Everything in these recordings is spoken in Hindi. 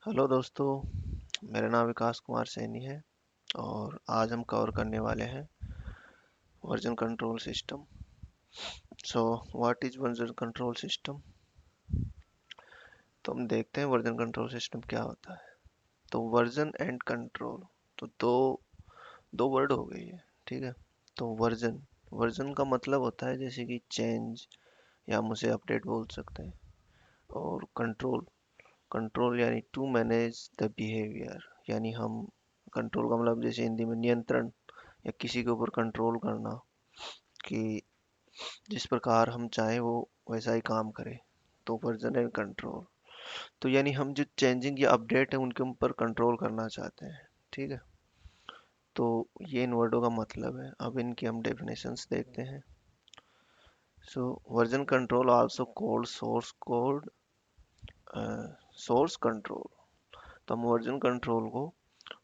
हेलो दोस्तों। मेरा नाम विकास कुमार सैनी है और आज हम कवर करने वाले हैं version control system. So what is version control system? तो हम देखते हैं वर्जन कंट्रोल सिस्टम क्या होता है। तो वर्जन एंड कंट्रोल, तो दो दो वर्ड हो गई है, ठीक है। तो वर्जन वर्जन का मतलब होता है जैसे कि चेंज, या हम उसे अपडेट बोल सकते हैं। और कंट्रोल कंट्रोल यानी टू मैनेज द बिहेवियर, यानी हम कंट्रोल का मतलब जैसे हिंदी में नियंत्रण या किसी के ऊपर कंट्रोल करना, कि जिस प्रकार हम चाहें वो वैसा ही काम करे। तो वर्जन एंड कंट्रोल, तो यानी हम जो चेंजिंग या अपडेट है उनके ऊपर कंट्रोल करना चाहते हैं, ठीक है। तो ये इन वर्डों का मतलब है। अब इनकी हम डेफिनेशंस देखते हैं। So version control also called source code, source control. तो हम वर्जन कंट्रोल को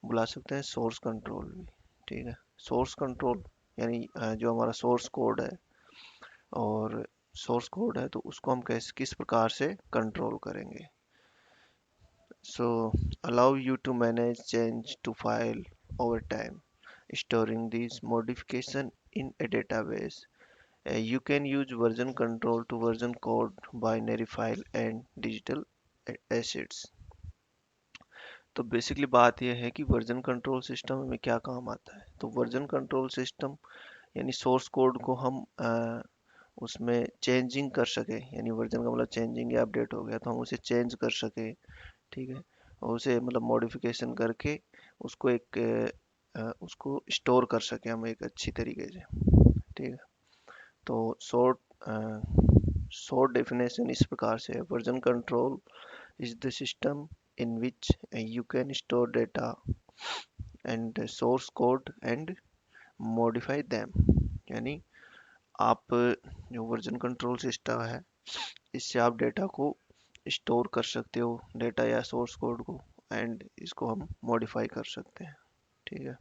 बुला सकते हैं सोर्स कंट्रोल भी, ठीक है। सोर्स कंट्रोल यानी जो हमारा सोर्स कोड है, और सोर्स कोड है तो उसको हम कैसे किस प्रकार से कंट्रोल करेंगे। So allow you to manage change to file over time, storing these modification in a database. You can use version control to version code binary file and digital assets. तो बेसिकली बात यह है कि वर्जन कंट्रोल सिस्टम में क्या काम आता है। तो वर्जन कंट्रोल सिस्टम यानी सोर्स कोड को हम उसमें चेंजिंग कर सके, यानी वर्जन का मतलब चेंजिंग या अपडेट हो गया तो हम उसे चेंज कर सके, ठीक है। और उसे मतलब मॉडिफिकेशन करके उसको उसको स्टोर कर सके हम एक अच्छी तरीके से, ठीक है। तो शॉर्ट शॉर्ट डेफिनेशन इस प्रकार से है। Version control is the system in which you can store data and source code and modify them, यानी आप जो वर्जन कंट्रोल सिस्टम है इससे आप डेटा को स्टोर कर सकते हो, डेटा या सोर्स कोड को, एंड इसको हम मॉडिफाई कर सकते हैं, ठीक है।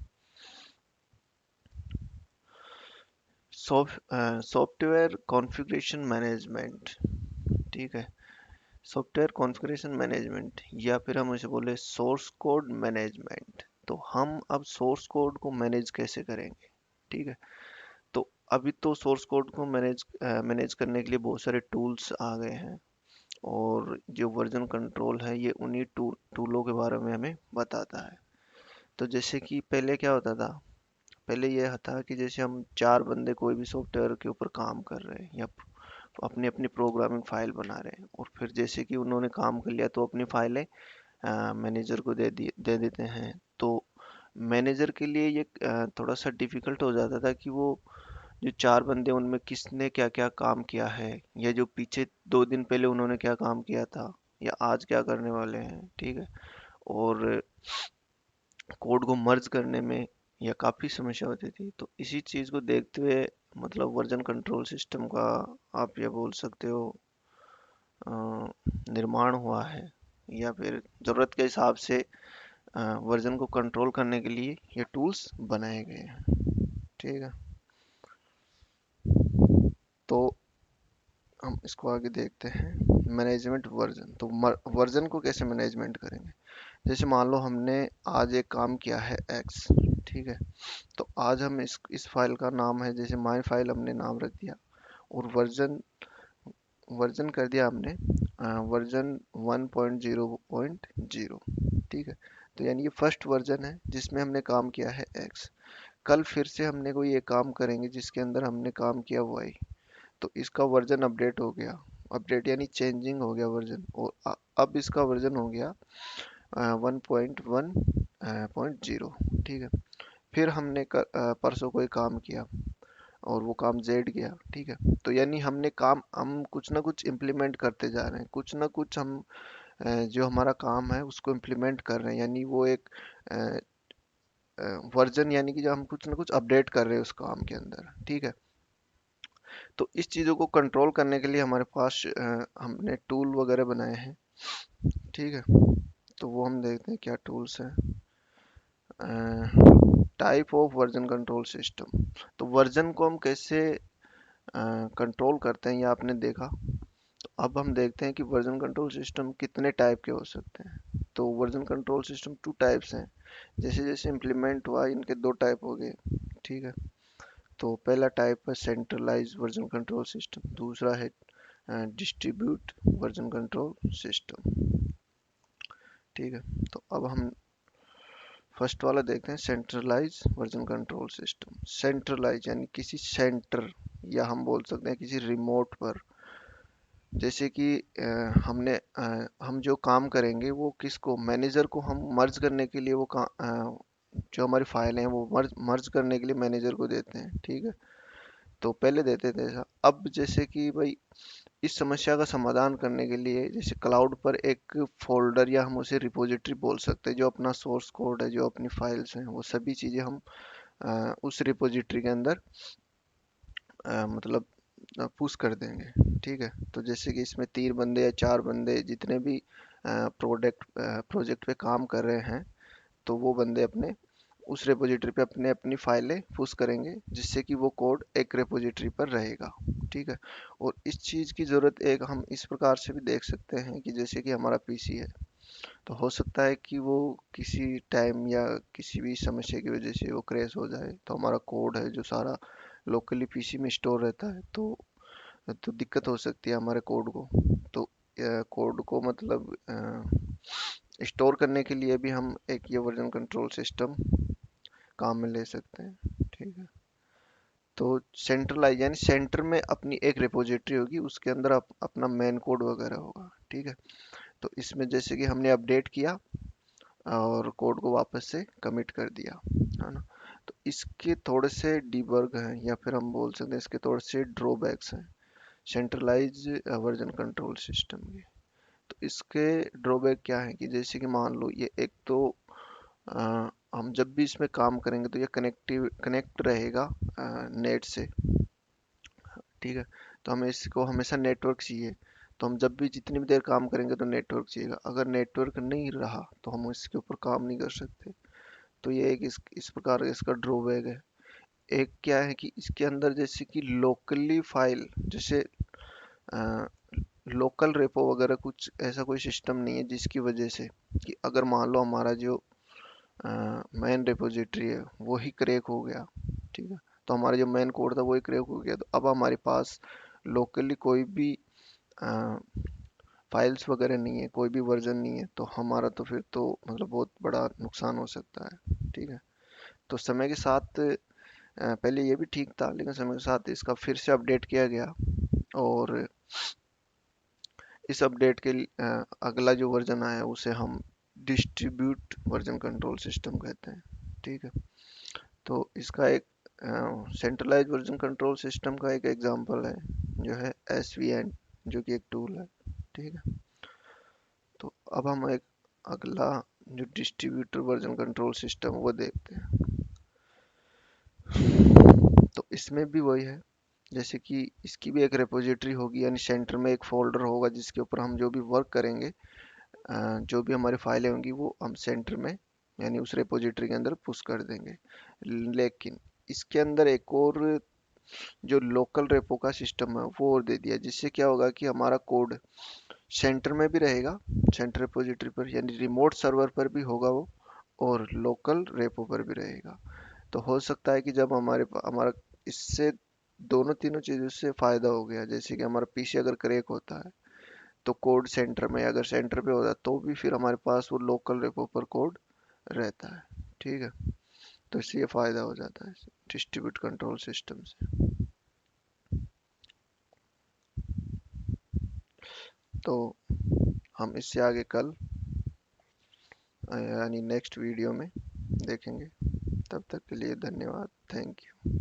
सॉफ्टवेयर कॉन्फ़िगरेशन मैनेजमेंट, ठीक है। सॉफ्टवेयर कॉन्फ़िगरेशन मैनेजमेंट या फिर हम इसे बोले सोर्स कोड मैनेजमेंट। तो हम अब सोर्स कोड को मैनेज कैसे करेंगे, ठीक है। तो अभी तो सोर्स कोड को मैनेज करने के लिए बहुत सारे टूल्स आ गए हैं, और जो वर्जन कंट्रोल है ये उन्हीं टूलों के बारे में हमें बताता है। तो जैसे कि पहले क्या होता था, पहले यह था कि जैसे हम चार बंदे कोई भी सॉफ्टवेयर के ऊपर काम कर रहे हैं या अपनी अपनी प्रोग्रामिंग फाइल बना रहे हैं, और फिर जैसे कि उन्होंने काम कर लिया तो अपनी फाइलें मैनेजर को दे देते हैं। तो मैनेजर के लिए ये थोड़ा सा डिफिकल्ट हो जाता था कि वो जो चार बंदे उनमें किसने क्या क्या काम किया है, या जो पीछे 2 दिन पहले उन्होंने क्या काम किया था, या आज क्या करने वाले हैं, ठीक है। और कोड को मर्ज करने में या काफ़ी समस्या होती थी। तो इसी चीज़ को देखते हुए मतलब वर्जन कंट्रोल सिस्टम का आप ये बोल सकते हो अ, निर्माण हुआ है, या फिर ज़रूरत के हिसाब से वर्जन को कंट्रोल करने के लिए ये टूल्स बनाए गए हैं, ठीक है। तो हम इसको आगे देखते हैं। मैनेजमेंट वर्जन, तो वर्जन को कैसे मैनेजमेंट करेंगे। जैसे मान लो हमने आज एक काम किया है एक्स, ठीक है। तो आज हम इस फाइल का नाम है, जैसे माय फाइल हमने नाम रख दिया, और वर्जन वर्जन कर दिया हमने वर्जन 1.0.0, ठीक है। तो यानी ये फर्स्ट वर्जन है जिसमें हमने काम किया है एक्स। कल फिर से हमने कोई एक काम करेंगे जिसके अंदर हमने काम किया वाई, तो इसका वर्जन अपडेट हो गया। अपडेट यानी चेंजिंग हो गया वर्जन, और अब इसका वर्जन हो गया 1.1.0, ठीक है। फिर हमने परसों कोई काम किया और वो काम जेड गया, ठीक है। तो यानी हम कुछ ना कुछ इम्प्लीमेंट करते जा रहे हैं, कुछ ना कुछ हम जो हमारा काम है उसको इम्प्लीमेंट कर रहे हैं, यानी वो एक वर्जन, यानी कि जो हम कुछ ना कुछ अपडेट कर रहे हैं उस काम के अंदर, ठीक है। तो इस चीज़ों को कंट्रोल करने के लिए हमारे पास हमने टूल वगैरह बनाए हैं, ठीक है। तो वो हम देखते हैं क्या टूल्स हैं। Type of version control system, तो वर्जन को हम कैसे कंट्रोल करते हैं ये आपने देखा। तो अब हम देखते हैं कि वर्जन कंट्रोल सिस्टम कितने टाइप के हो सकते हैं। तो version control system two types हैं। जैसे जैसे इम्प्लीमेंट हुआ इनके दो टाइप हो गए। ठीक है। तो पहला टाइप है सेंट्रलाइज वर्जन कंट्रोल सिस्टम, दूसरा है डिस्ट्रीब्यूट वर्जन कंट्रोल सिस्टम। ठीक है। तो अब हम फर्स्ट वाला देखते हैं, centralise version control system. Centralise यानी किसी सेंटर, या हम बोल सकते हैं किसी रिमोट पर, जैसे कि हम जो काम करेंगे वो किसको, मैनेजर को हम मर्ज करने के लिए जो हमारी फाइल है वो मर्ज करने के लिए मैनेजर को देते हैं। ठीक है। तो पहले देते थे ऐसा। अब जैसे कि भाई इस समस्या का समाधान करने के लिए, जैसे क्लाउड पर एक फोल्डर, या हम उसे रिपोजिटरी बोल सकते हैं, जो अपना सोर्स कोड है, जो अपनी फाइल्स हैं, वो सभी चीज़ें हम उस रिपोजिटरी के अंदर मतलब पुश कर देंगे। ठीक है। तो जैसे कि इसमें 3 बंदे या 4 बंदे जितने भी प्रोजेक्ट पे काम कर रहे हैं, तो वो बंदे अपने उस रेपोजिटरी पे अपने अपनी फाइलें पुश करेंगे, जिससे कि वो कोड एक रेपोजिटरी पर रहेगा। ठीक है। और इस चीज़ की ज़रूरत एक हम इस प्रकार से भी देख सकते हैं कि जैसे कि हमारा पीसी है, तो हो सकता है कि वो किसी टाइम या किसी भी समस्या की वजह से वो क्रैश हो जाए, तो हमारा कोड है जो सारा लोकली पीसी में स्टोर रहता है, तो दिक्कत हो सकती है हमारे कोड को। तो कोड को मतलब स्टोर करने के लिए भी हम एक ये वर्जन कंट्रोल सिस्टम काम में ले सकते हैं। ठीक है। तो सेंट्रलाइज यानी सेंटर में अपनी एक रिपोजिटरी होगी, उसके अंदर अपना मेन कोड वगैरह होगा। ठीक है। तो इसमें जैसे कि हमने अपडेट किया और कोड को वापस से कमिट कर दिया, है ना। तो इसके थोड़े से डिबग हैं, या फिर हम बोल सकते हैं इसके थोड़े से ड्रॉबैक्स हैं सेंट्रलाइज वर्जन कंट्रोल सिस्टम के। तो इसके ड्रॉबैक क्या है कि जैसे कि मान लो ये एक तो हम जब भी इसमें काम करेंगे तो ये कनेक्ट रहेगा नेट से। ठीक है। तो हमें इसको हमेशा नेटवर्क चाहिए। तो हम जब भी जितनी भी देर काम करेंगे तो नेटवर्क चाहिएगा, अगर नेटवर्क नहीं रहा तो हम इसके ऊपर काम नहीं कर सकते। तो ये एक इस प्रकार का इसका ड्रॉबैक है। एक क्या है कि इसके अंदर जैसे कि लोकली फाइल, जैसे लोकल रेपो वगैरह कुछ ऐसा कोई सिस्टम नहीं है, जिसकी वजह से कि अगर मान लो हमारा जो मेन रिपोजिटरी है वो ही क्रैक हो गया। ठीक है। तो हमारा जो मेन कोड था वो ही क्रैक हो गया, तो अब हमारे पास लोकली कोई भी फाइल्स वगैरह नहीं है, कोई भी वर्जन नहीं है, तो हमारा तो फिर तो मतलब बहुत बड़ा नुकसान हो सकता है। ठीक है। तो समय के साथ पहले ये भी ठीक था, लेकिन समय के साथ इसका फिर से अपडेट किया गया, और इस अपडेट के अगला जो वर्जन आया उसे हम डिस्ट्रीब्यूट वर्जन कंट्रोल सिस्टम कहते हैं। ठीक है। तो इसका एक सेंट्रलाइज वर्जन कंट्रोल सिस्टम का एक एग्जांपल है जो है SVN, जो कि एक टूल है। ठीक है। तो अब हम एक अगला जो डिस्ट्रीब्यूटर वर्जन कंट्रोल सिस्टम वो देखते हैं। तो इसमें भी वही है, जैसे कि इसकी भी एक रिपोजिटरी होगी, यानी सेंटर में एक फोल्डर होगा जिसके ऊपर हम जो भी वर्क करेंगे, जो भी हमारी फाइलें होंगी वो हम सेंटर में यानी उस रिपोजिटरी के अंदर पुश कर देंगे। लेकिन इसके अंदर एक और जो लोकल रेपो का सिस्टम है वो और दे दिया, जिससे क्या होगा कि हमारा कोड सेंटर में भी रहेगा, सेंटर रिपोजिटरी पर यानी रिमोट सर्वर पर भी होगा वो, और लोकल रेपो पर भी रहेगा। तो हो सकता है कि जब हमारा इससे दोनों तीनों चीज़ों से फायदा हो गया, जैसे कि हमारा पीसी अगर क्रैक होता है तो कोड सेंटर में, अगर सेंटर पे होता है तो भी फिर हमारे पास वो लोकल रेपो पर कोड रहता है। ठीक है। तो इससे ये फायदा हो जाता है डिस्ट्रीब्यूट कंट्रोल सिस्टम से। तो हम इससे आगे कल यानी नेक्स्ट वीडियो में देखेंगे। तब तक के लिए धन्यवाद। Thank you.